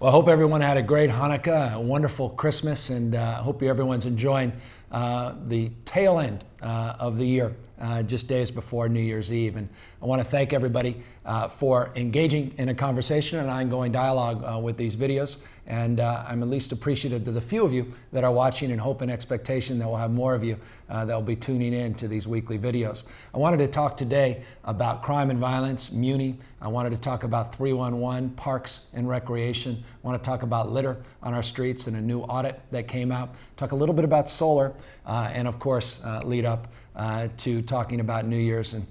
Well, I hope everyone had a great Hanukkah, a wonderful Christmas, and I hope everyone's enjoying the tail end of the year, just days before New Year's Eve. And I want to thank everybody for engaging in a conversation and ongoing dialogue with these videos. And I'm at least appreciative to the few of you that are watching, and hope and expectation that we'll have more of you that will be tuning in to these weekly videos. I wanted to talk today about crime and violence, Muni. I wanted to talk about 311, parks and recreation. I want to talk about litter on our streets and a new audit that came out. Talk a little bit about solar, and of course, lead up to talking about New Year's and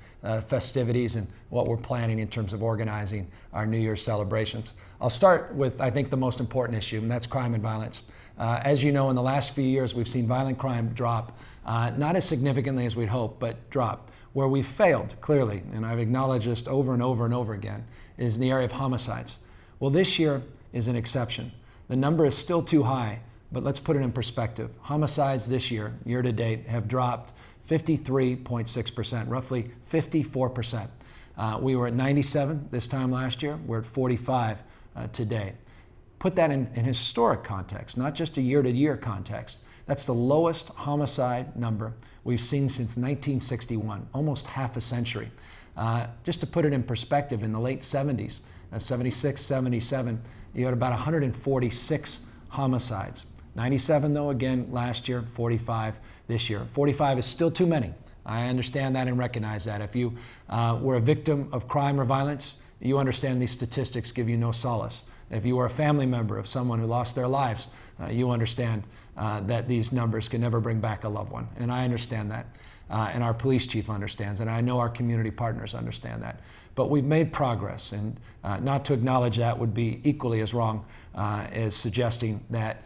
festivities and what we're planning in terms of organizing our New Year's celebrations. I'll start with, I think, the most important issue, and that's crime and violence. As you know, in the last few years, we've seen violent crime drop, not as significantly as we'd hoped, but drop. Where we've failed, clearly, and I've acknowledged this over and over and over again, is in the area of homicides. Well, this year is an exception. The number is still too high, but let's put it in perspective. Homicides this year, year to date, have dropped 53.6%, roughly 54%. We were at 97 this time last year. We're at 45 today. Put that in historic context, not just a year-to-year context. That's the lowest homicide number we've seen since 1961, almost half a century. Just to put it in perspective, in the late 70s, 76, 77, you had about 146 homicides. 97 though, again, last year, 45 this year. 45 is still too many. I understand that and recognize that. If you were a victim of crime or violence, you understand these statistics give you no solace. If you were a family member of someone who lost their lives, you understand that these numbers can never bring back a loved one. And I understand that. And our police chief understands, and I know our community partners understand that. But we've made progress, and not to acknowledge that would be equally as wrong as suggesting that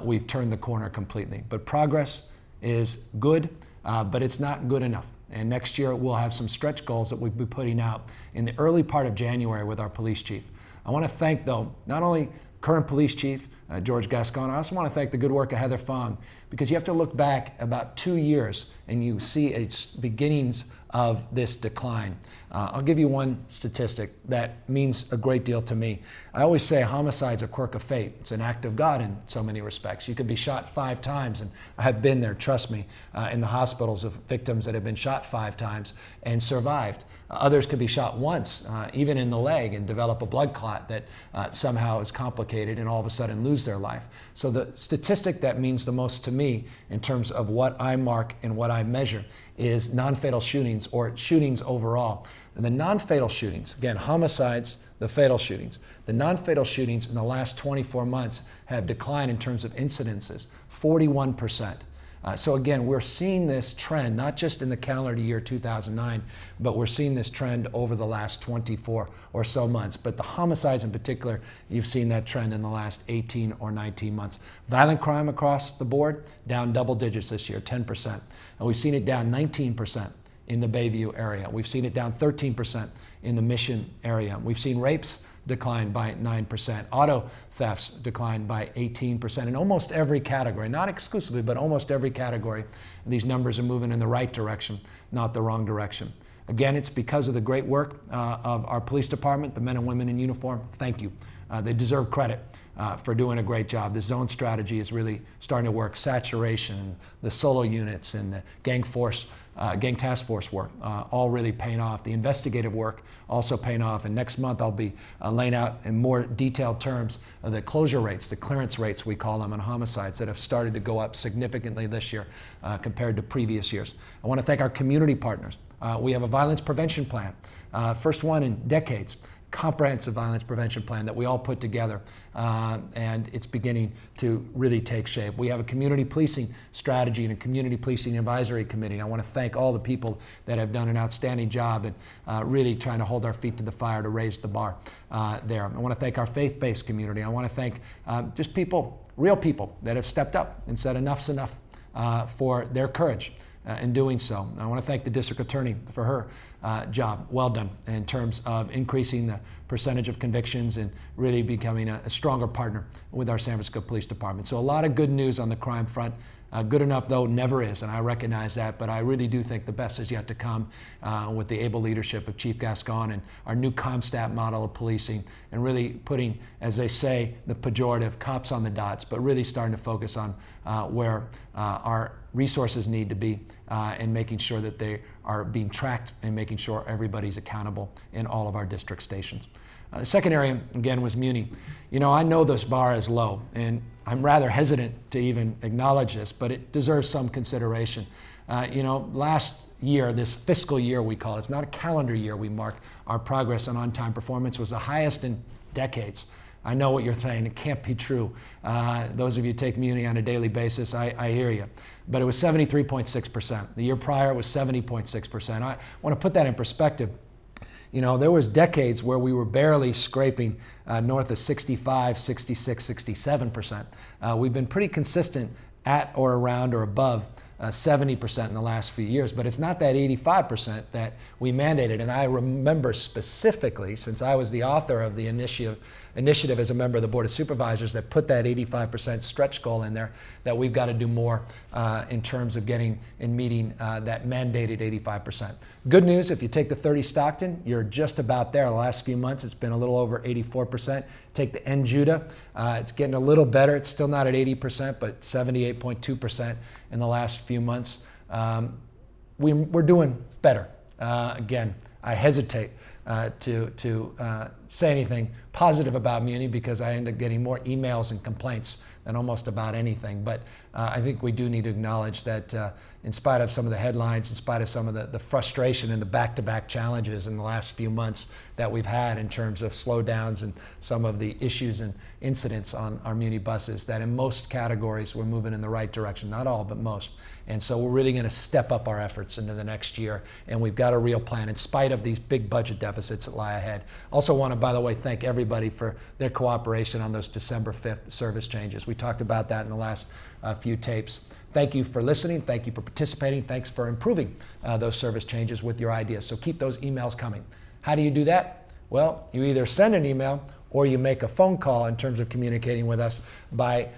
we've turned the corner completely. But progress is good, but it's not good enough. And next year we'll have some stretch goals that we'll be putting out in the early part of January with our police chief. I want to thank, though, not only current police chief, George Gascon, I also want to thank the good work of Heather Fong, because you have to look back about 2 years and you see its beginnings of this decline. I'll give you one statistic that means a great deal to me. I always say homicide's a quirk of fate. It's an act of God in so many respects. You could be shot 5 times, and I have been there, trust me, in the hospitals of victims that have been shot 5 times and survived. Others could be shot once, even in the leg, and develop a blood clot that somehow is complicated and all of a sudden lose their life. So the statistic that means the most to me in terms of what I mark and what I measure is non-fatal shootings, or shootings overall. And the non-fatal shootings, again, homicides, the fatal shootings, the non-fatal shootings in the last 24 months have declined in terms of incidences, 41%. So again, we're seeing this trend, not just in the calendar year 2009, but we're seeing this trend over the last 24 or so months. But the homicides in particular, you've seen that trend in the last 18 or 19 months. Violent crime across the board, down double digits this year, 10%. And we've seen it down 19% in the Bayview area. We've seen it down 13% in the Mission area. We've seen rapes declined by 9%. Auto thefts declined by 18% in almost every category, not exclusively, but almost every category. These numbers are moving in the right direction, not the wrong direction. Again, it's because of the great work of our police department, the men and women in uniform. Thank you. They deserve credit for doing a great job. The zone strategy is really starting to work. Saturation, the solo units, and the gang task force work, all really paying off. The investigative work also paying off. And next month I'll be laying out in more detailed terms the closure rates, the clearance rates we call them, on homicides that have started to go up significantly this year compared to previous years. I want to thank our community partners. We have a violence prevention plan, first one in decades. Comprehensive violence prevention plan that we all put together, and it's beginning to really take shape. We have a community policing strategy and a community policing advisory committee. And I want to thank all the people that have done an outstanding job and really trying to hold our feet to the fire to raise the bar there. I want to thank our faith-based community. I want to thank just people, real people, that have stepped up and said enough's enough for their courage in doing so. I want to thank the district attorney for her job, well done, in terms of increasing the percentage of convictions and really becoming a stronger partner with our San Francisco Police Department. So a lot of good news on the crime front. Good enough, though, never is, and I recognize that, but I really do think the best is yet to come with the able leadership of Chief Gascon and our new CompStat model of policing, and really putting, as they say, the pejorative, cops on the dots, but really starting to focus on where our resources need to be and making sure that they are being tracked and making sure everybody's accountable in all of our district stations. The second area, again, was Muni. You know, I know this bar is low, and I'm rather hesitant to even acknowledge this, but it deserves some consideration. You know, last year, this fiscal year we call it, it's not a calendar year we mark, our progress on-time performance was the highest in decades. I know what you're saying, it can't be true. Those of you who take Muni on a daily basis, I hear you. But it was 73.6%. The year prior it was 70.6%. I want to put that in perspective. You know, there was decades where we were barely scraping north of 65, 66, 67%. We've been pretty consistent at or around or above 70% in the last few years, but it's not that 85% that we mandated. And I remember specifically, since I was the author of the initiative as a member of the Board of Supervisors that put that 85% stretch goal in there, that we've got to do more in terms of getting and meeting that mandated 85%. Good news, if you take the 30 Stockton, you're just about there. The last few months, it's been a little over 84%. Take the N Judah, it's getting a little better. It's still not at 80%, but 78.2% in the last few months. We're doing better. Again, I hesitate to say anything positive about Muni because I end up getting more emails and complaints than almost about anything. But I think we do need to acknowledge that in spite of some of the headlines, in spite of some of the frustration and the back-to-back challenges in the last few months that we've had in terms of slowdowns and some of the issues and incidents on our Muni buses, that in most categories we're moving in the right direction, not all, but most. And so we're really going to step up our efforts into the next year, and we've got a real plan in spite of these big budget deficits that lie ahead. Also want to, by the way, thank everybody for their cooperation on those December 5th service changes. We talked about that in the last few tapes. Thank you for listening. Thank you for participating. Thanks for improving those service changes with your ideas. So keep those emails coming. How do you do that? Well, you either send an email or you make a phone call in terms of communicating with us by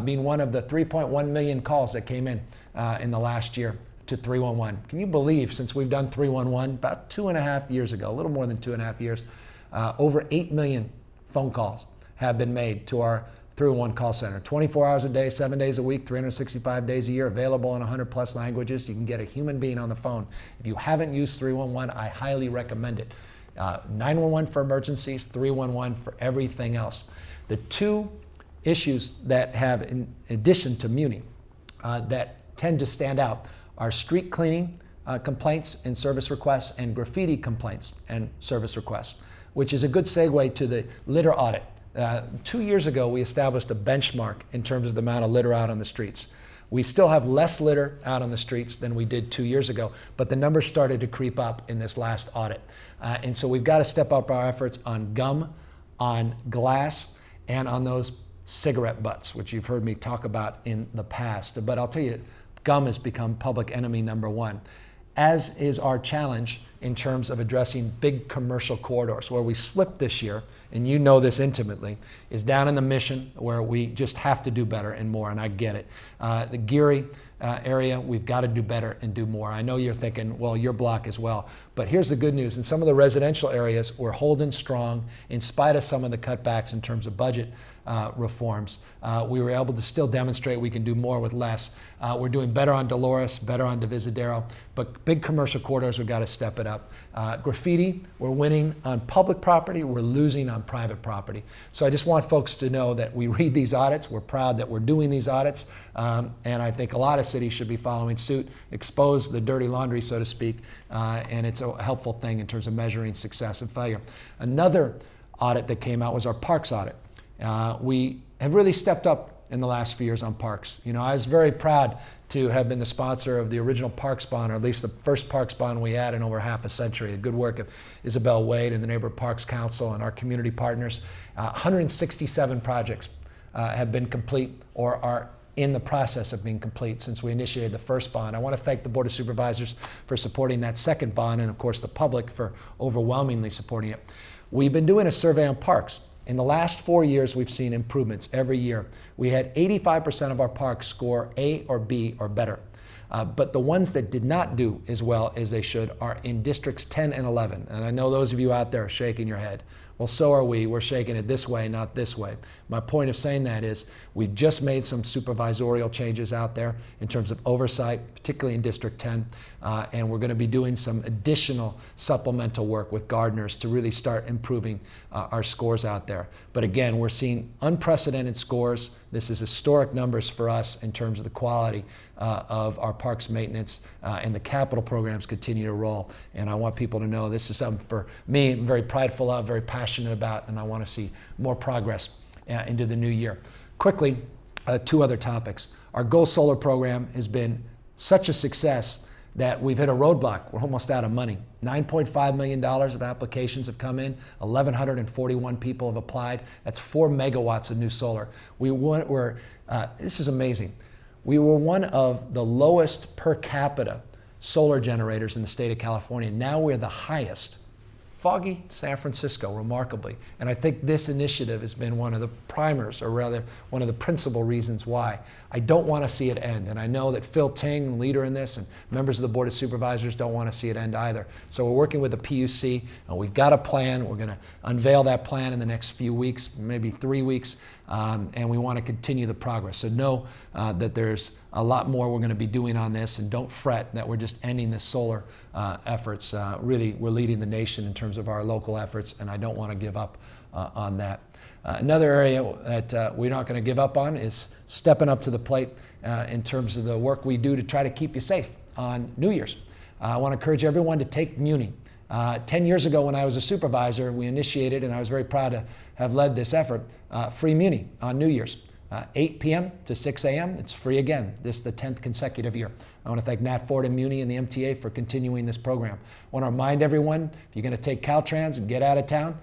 being one of the 3.1 million calls that came in the last year to 311. Can you believe, since we've done 311 about 2.5 years ago, a little more than 2.5 years, over 8 million phone calls have been made to our 311 call center. 24 hours a day, 7 days a week, 365 days a year, available in 100 plus languages. You can get a human being on the phone. If you haven't used 311, I highly recommend it. 911 for emergencies, 311 for everything else. The two issues that have, in addition to Muni, that tend to stand out are street cleaning complaints and service requests and graffiti complaints and service requests, which is a good segue to the litter audit. 2 years ago, we established a benchmark in terms of the amount of litter out on the streets. We still have less litter out on the streets than we did 2 years ago, but the numbers started to creep up in this last audit. And so we've got to step up our efforts on gum, on glass, and on those cigarette butts, which you've heard me talk about in the past. But I'll tell you, gum has become public enemy number one, as is our challenge in terms of addressing big commercial corridors. Where we slipped this year, and you know this intimately, is down in the Mission, where we just have to do better and more, and I get it. The Geary area, we've got to do better and do more. I know you're thinking, well, your block as well. But here's the good news. In some of the residential areas, we're holding strong in spite of some of the cutbacks in terms of budget reforms. We were able to still demonstrate we can do more with less. We're doing better on Dolores, better on Divisadero, but big commercial corridors, we've got to step it up. Graffiti, we're winning on public property, we're losing on private property. So I just want folks to know that we read these audits, we're proud that we're doing these audits, and I think a lot of cities should be following suit, expose the dirty laundry, so to speak, and it's a helpful thing in terms of measuring success and failure. Another audit that came out was our parks audit. We have really stepped up in the last few years on parks. You know, I was very proud to have been the sponsor of the original parks bond, or at least the first parks bond we had in over half a century. The good work of Isabel Wade and the Neighborhood Parks Council and our community partners. 167 projects have been complete or are in the process of being complete since we initiated the first bond. I want to thank the Board of Supervisors for supporting that second bond, and of course the public for overwhelmingly supporting it. We've been doing a survey on parks. In the last 4 years, we've seen improvements every year. We had 85% of our parks score A or B or better. But the ones that did not do as well as they should are in districts 10 and 11. And I know those of you out there are shaking your head. Well, so are we. We're shaking it this way, not this way. My point of saying that is we've just made some supervisorial changes out there in terms of oversight, particularly in District 10, and we're going to be doing some additional supplemental work with gardeners to really start improving our scores out there. But again, we're seeing unprecedented scores. This is historic numbers for us in terms of the quality of our parks maintenance, and the capital programs continue to roll. And I want people to know this is something for me I'm very prideful of, very passionate about, and I want to see more progress into the new year. Quickly, 2 other topics. Our Go Solar program has been such a success that we've hit a roadblock. We're almost out of money. $9.5 million of applications have come in. 1,141 people have applied. That's 4 megawatts of new solar. This is amazing. We were one of the lowest per capita solar generators in the state of California. Now we're the highest. Foggy San Francisco, remarkably. And I think this initiative has been one of the primers, or rather one of the principal reasons why. I don't want to see it end. And I know that Phil Ting, leader in this, and members of the Board of Supervisors don't want to see it end either. So we're working with the PUC, and we've got a plan. We're going to unveil that plan in the next few weeks, maybe 3 weeks, and we want to continue the progress. So know that there's a lot more we're going to be doing on this, and don't fret that we're just ending the solar efforts. Really, we're leading the nation in terms of our local efforts, and I don't want to give up on that. Another area that we're not going to give up on is stepping up to the plate in terms of the work we do to try to keep you safe on New Year's. I want to encourage everyone to take Muni. 10 years ago when I was a supervisor, we initiated, and I was very proud to have led this effort, free Muni on New Year's. 8 p.m. to 6 a.m. It's free again. This is the 10th consecutive year. I want to thank Nat Ford and Muni and the MTA for continuing this program. I want to remind everyone, if you're going to take Caltrans and get out of town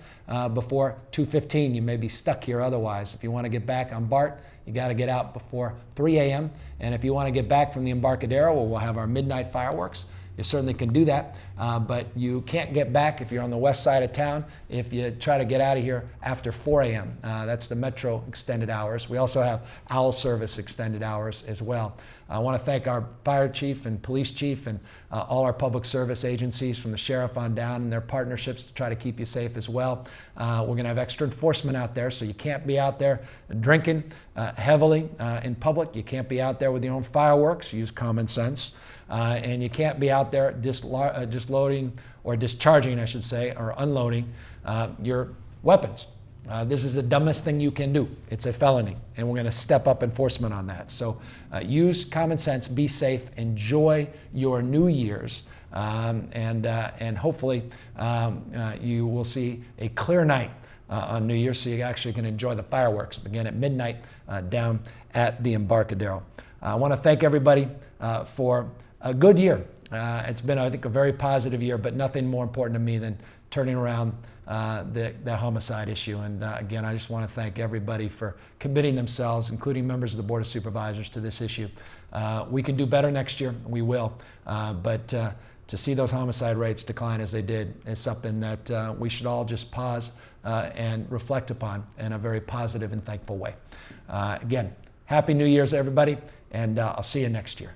before 2:15, you may be stuck here otherwise. If you want to get back on BART, you got to get out before 3 a.m. And if you want to get back from the Embarcadero, where we'll have our midnight fireworks, you certainly can do that, but you can't get back if you're on the west side of town if you try to get out of here after 4 a.m. That's the Metro extended hours. We also have Owl Service extended hours as well. I want to thank our fire chief and police chief and all our public service agencies from the sheriff on down and their partnerships to try to keep you safe as well. We're going to have extra enforcement out there, so you can't be out there drinking heavily in public. You can't be out there with your own fireworks. Use common sense. And you can't be out there loading or discharging, I should say, or unloading your weapons. This is the dumbest thing you can do. It's a felony, and we're going to step up enforcement on that. So use common sense, be safe, enjoy your New Year's, and hopefully you will see a clear night on New Year's, so you actually can enjoy the fireworks again at midnight down at the Embarcadero. I want to thank everybody for a good year. It's been, I think, a very positive year, but nothing more important to me than turning around that homicide issue. And again, I just want to thank everybody for committing themselves, including members of the Board of Supervisors, to this issue. We can do better next year, and we will. But to see those homicide rates decline as they did is something that we should all just pause and reflect upon in a very positive and thankful way. Again, Happy New Year's, everybody, and I'll see you next year.